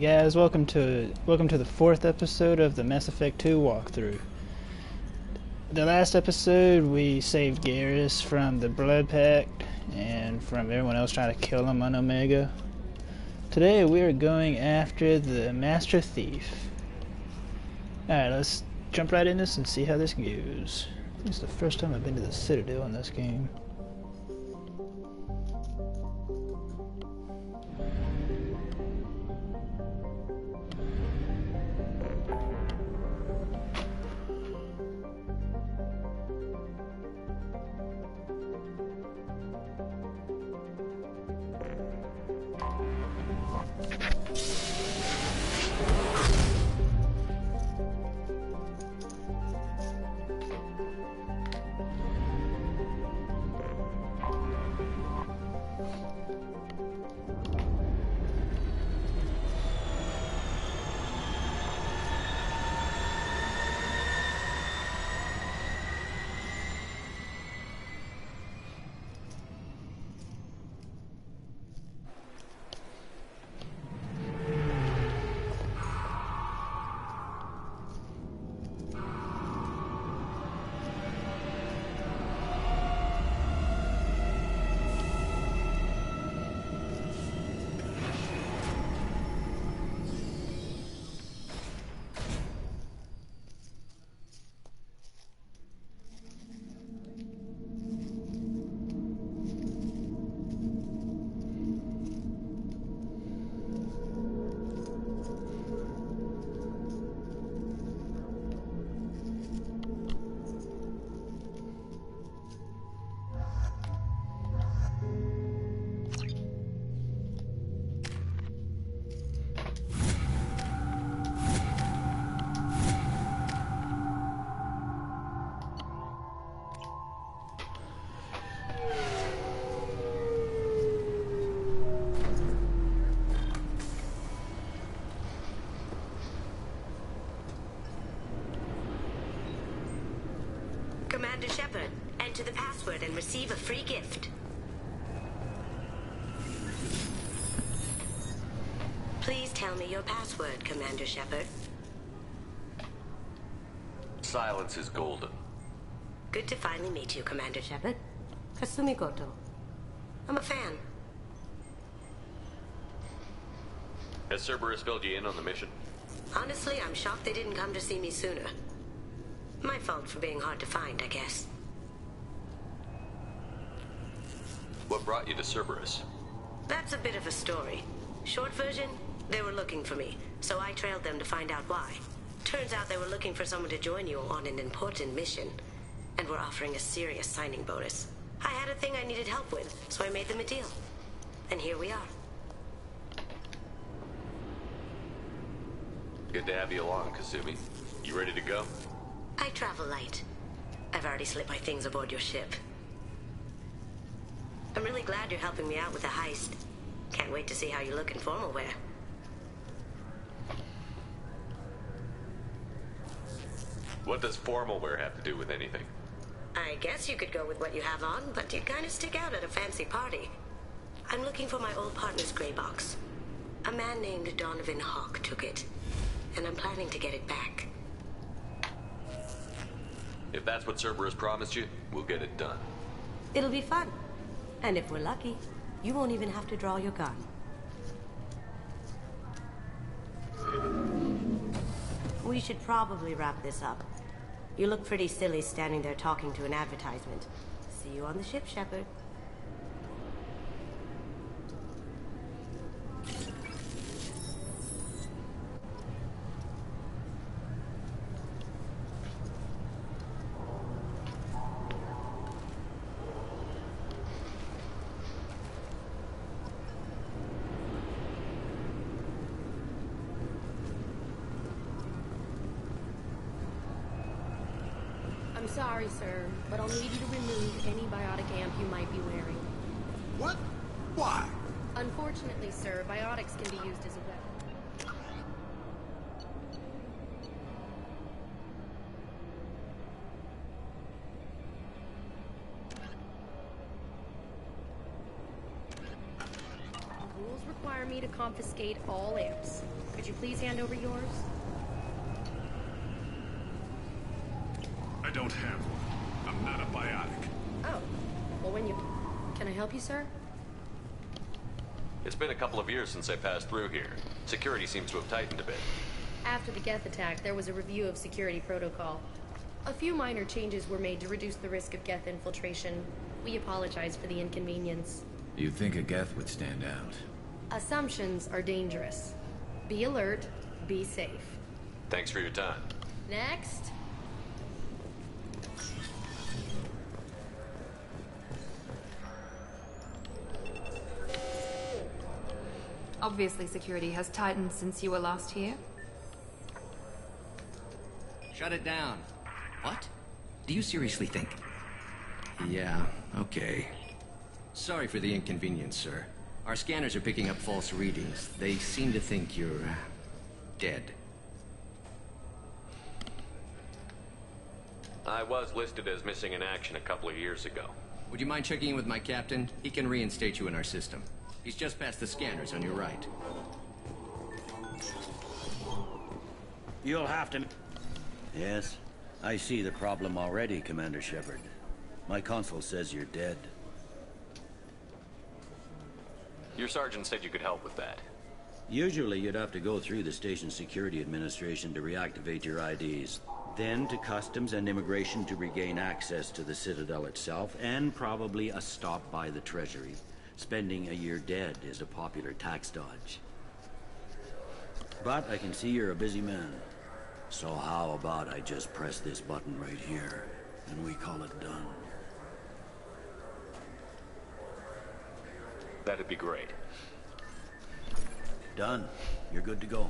Guys, welcome to the fourth episode of the Mass Effect 2 walkthrough. The last episode we saved Garrus from the Blood Pact and from everyone else trying to kill him on Omega. Today we are going after the Master Thief. Alright, let's jump right in this and see how this goes. It's the first time I've been to the Citadel in this game. Commander Shepard, enter the password and receive a free gift. Please tell me your password, Commander Shepard. Silence is golden. Good to finally meet you, Commander Shepard. Kasumi Goto. I'm a fan. Has Cerberus filled you in on the mission? Honestly, I'm shocked they didn't come to see me sooner. My fault for being hard to find, I guess. What brought you to Cerberus? That's a bit of a story. Short version, they were looking for me, so I trailed them to find out why. Turns out they were looking for someone to join you on an important mission, and were offering a serious signing bonus. I had a thing I needed help with, so I made them a deal. And here we are. Good to have you along, Kasumi. You ready to go? I travel light. I've already slipped my things aboard your ship. I'm really glad you're helping me out with the heist. Can't wait to see how you look in formal wear. What does formal wear have to do with anything? I guess you could go with what you have on, but you'd kind of stick out at a fancy party. I'm looking for my old partner's gray box. A man named Donovan Hawk took it, and I'm planning to get it back. If that's what Cerberus promised you, we'll get it done. It'll be fun. And if we're lucky, you won't even have to draw your gun. We should probably wrap this up. You look pretty silly standing there talking to an advertisement. See you on the ship, Shepard. I'm sorry, sir, but I'll need you to remove any biotic amp you might be wearing. What? Why? Unfortunately, sir, biotics can be used as a weapon. The rules require me to confiscate all amps. please hand over yours? I don't have one. I'm not a biotic. Oh. Well, when you... Can I help you, sir? It's been a couple of years since I passed through here. Security seems to have tightened a bit. After the Geth attack, there was a review of security protocol. A few minor changes were made to reduce the risk of Geth infiltration. We apologize for the inconvenience. You'd think a Geth would stand out. Assumptions are dangerous. Be alert, be safe. Thanks for your time. Next. Obviously, security has tightened since you were last here. Shut it down. What? Do you seriously think? Yeah, okay. Sorry for the inconvenience, sir. Our scanners are picking up false readings. They seem to think you're... dead. I was listed as missing in action a couple of years ago. Would you mind checking in with my captain? He can reinstate you in our system. He's just past the scanners on your right. You'll have to... Yes, I see the problem already, Commander Shepard. My console says you're dead. Your sergeant said you could help with that. Usually you'd have to go through the station security administration to reactivate your IDs. Then to customs and immigration to regain access to the Citadel itself, and probably a stop by the Treasury. Spending a year dead is a popular tax dodge. But I can see you're a busy man. So how about I just press this button right here, and we call it done? That'd be great. Done. You're good to go.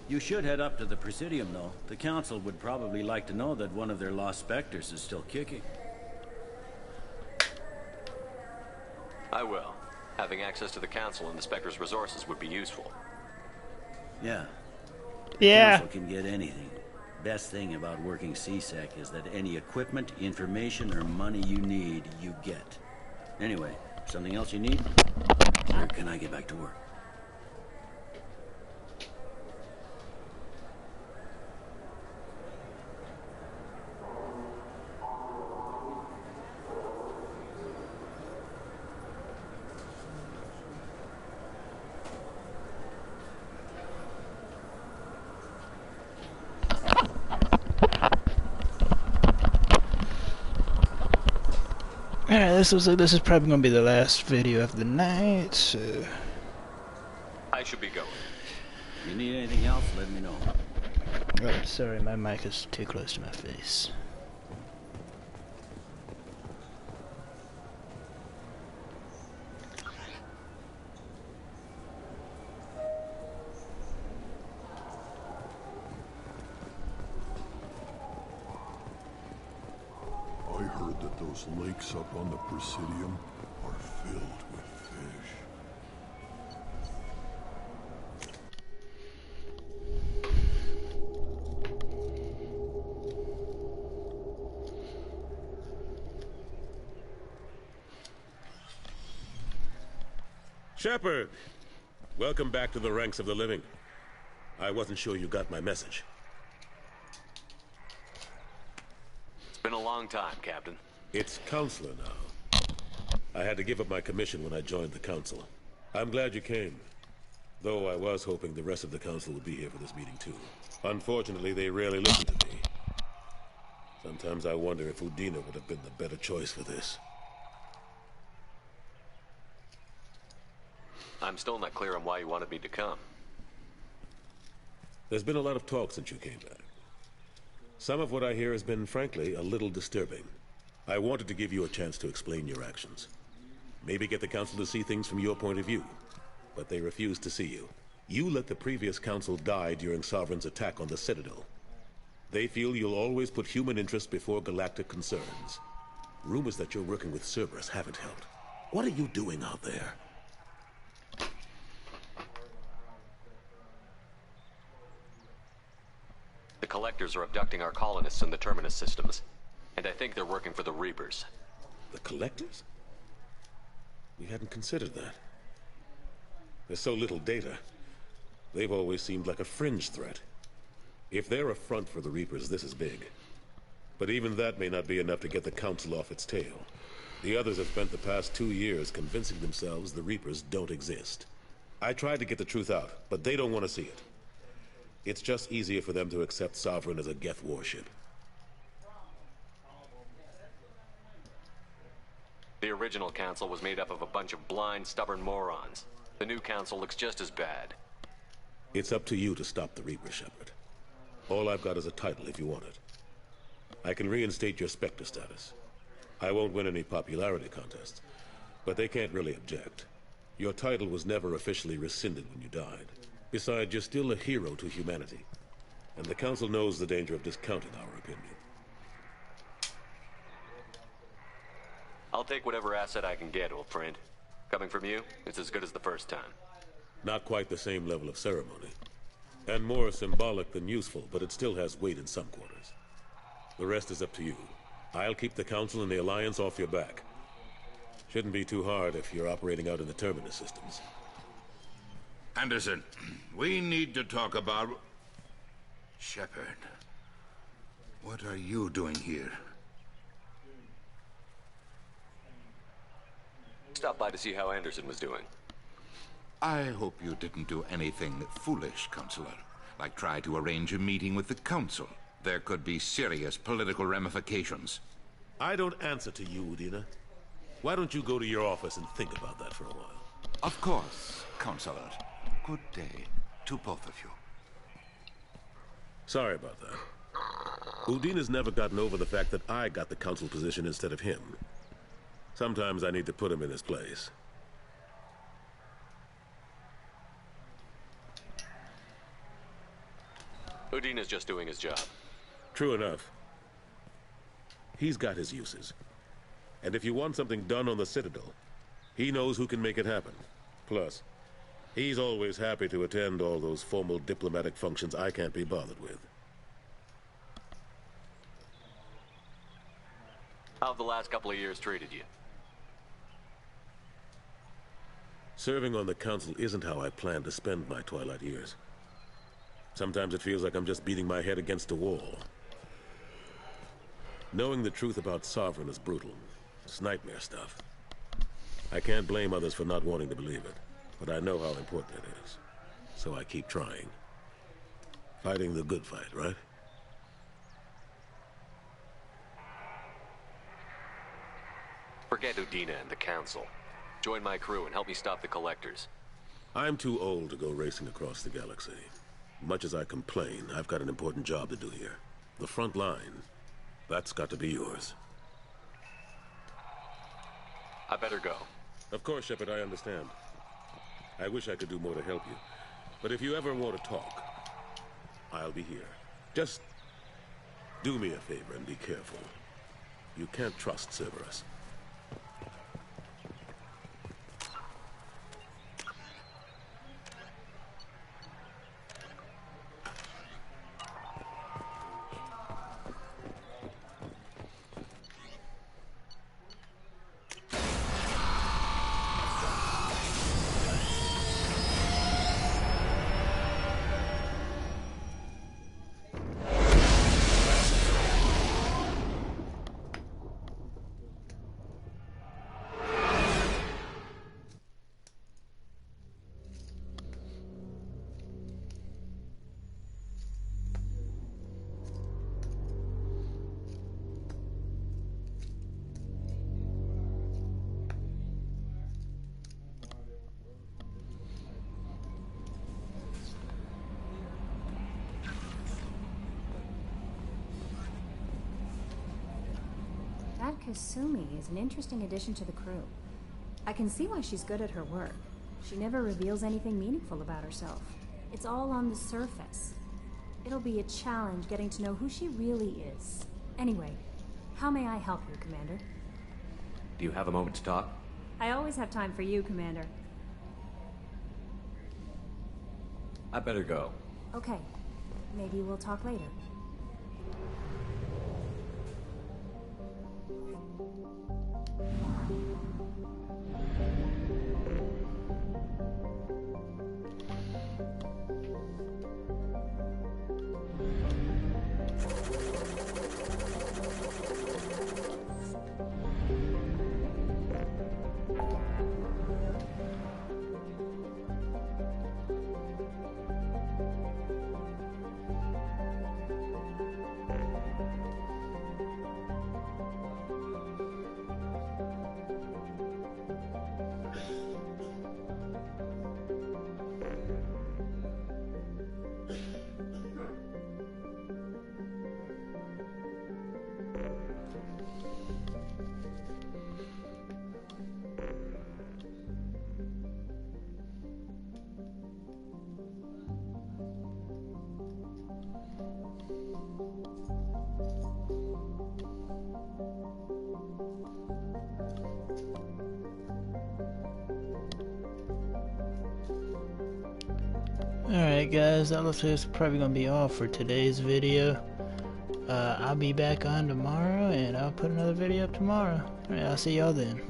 You should head up to the Presidium, though. The Council would probably like to know that one of their lost Spectres is still kicking. I will. Having access to the Council and the Spectre's resources would be useful. Yeah. Yeah. Council can get anything. Best thing about working CSEC is that any equipment, information, or money you need, you get. Anyway, something else you need? Or can I get back to work? Alright, this is probably gonna be the last video of the night, so I should be going. If you need anything else, let me know. oh, sorry, my mic is too close to my face. I heard that those lakes up on the Presidium are filled with fish. Shepard! Welcome back to the ranks of the living. I wasn't sure you got my message. It's been a long time, Captain. It's Counselor now. I had to give up my commission when I joined the Council. I'm glad you came. Though I was hoping the rest of the Council would be here for this meeting too. Unfortunately, they rarely listen to me. Sometimes I wonder if Udina would have been the better choice for this. I'm still not clear on why you wanted me to come. There's been a lot of talk since you came back. Some of what I hear has been, frankly, a little disturbing. I wanted to give you a chance to explain your actions. Maybe get the Council to see things from your point of view. But they refused to see you. You let the previous Council die during Sovereign's attack on the Citadel. They feel you'll always put human interests before galactic concerns. Rumors that you're working with Cerberus haven't helped. What are you doing out there? The Collectors are abducting our colonists in the Terminus systems. And I think they're working for the Reapers. The Collectors? We hadn't considered that. There's so little data. They've always seemed like a fringe threat. If they're a front for the Reapers, this is big. But even that may not be enough to get the Council off its tail. The others have spent the past 2 years convincing themselves the Reapers don't exist. I tried to get the truth out, but they don't want to see it. It's just easier for them to accept Sovereign as a Geth warship. The original council was made up of a bunch of blind, stubborn morons. The new council looks just as bad. It's up to you to stop the Reaper, Shepard. All I've got is a title if you want it. I can reinstate your Spectre status. I won't win any popularity contests, but they can't really object. Your title was never officially rescinded when you died. Besides, you're still a hero to humanity, and the Council knows the danger of discounting our opinion. I'll take whatever asset I can get, old friend. Coming from you, it's as good as the first time. Not quite the same level of ceremony, and more symbolic than useful, but it still has weight in some quarters. The rest is up to you. I'll keep the Council and the Alliance off your back. Shouldn't be too hard if you're operating out in the Terminus systems. Anderson, we need to talk about... Shepard, what are you doing here? Stopped by to see how Anderson was doing. I hope you didn't do anything foolish, Counselor. Like try to arrange a meeting with the Council. There could be serious political ramifications. I don't answer to you, Udina. Why don't you go to your office and think about that for a while? Of course, Counselor. Good day to both of you. Sorry about that. Udina's never gotten over the fact that I got the Council position instead of him. Sometimes I need to put him in his place. Udina's just doing his job. True enough. He's got his uses. And if you want something done on the Citadel, he knows who can make it happen. Plus, he's always happy to attend all those formal diplomatic functions I can't be bothered with. How have the last couple of years treated you? Serving on the Council isn't how I plan to spend my twilight years. Sometimes it feels like I'm just beating my head against a wall. Knowing the truth about Sovereign is brutal. It's nightmare stuff. I can't blame others for not wanting to believe it, but I know how important it is. So I keep trying. Fighting the good fight, right? Forget Udina and the Council. Join my crew and help me stop the Collectors. I'm too old to go racing across the galaxy. Much as I complain, I've got an important job to do here. The front line. That's got to be yours. I better go. Of course, Shepard, I understand. I wish I could do more to help you. But if you ever want to talk, I'll be here. Just do me a favor and be careful. You can't trust Cerberus. That Kasumi is an interesting addition to the crew. I can see why she's good at her work. She never reveals anything meaningful about herself. It's all on the surface. It'll be a challenge getting to know who she really is. Anyway, how may I help you, Commander? Do you have a moment to talk? I always have time for you, Commander. I better go. Okay. Maybe we'll talk later. Alright guys, that looks like it's probably gonna be all for today's video. I'll be back on tomorrow and I'll put another video up tomorrow. Alright, I'll see y'all then.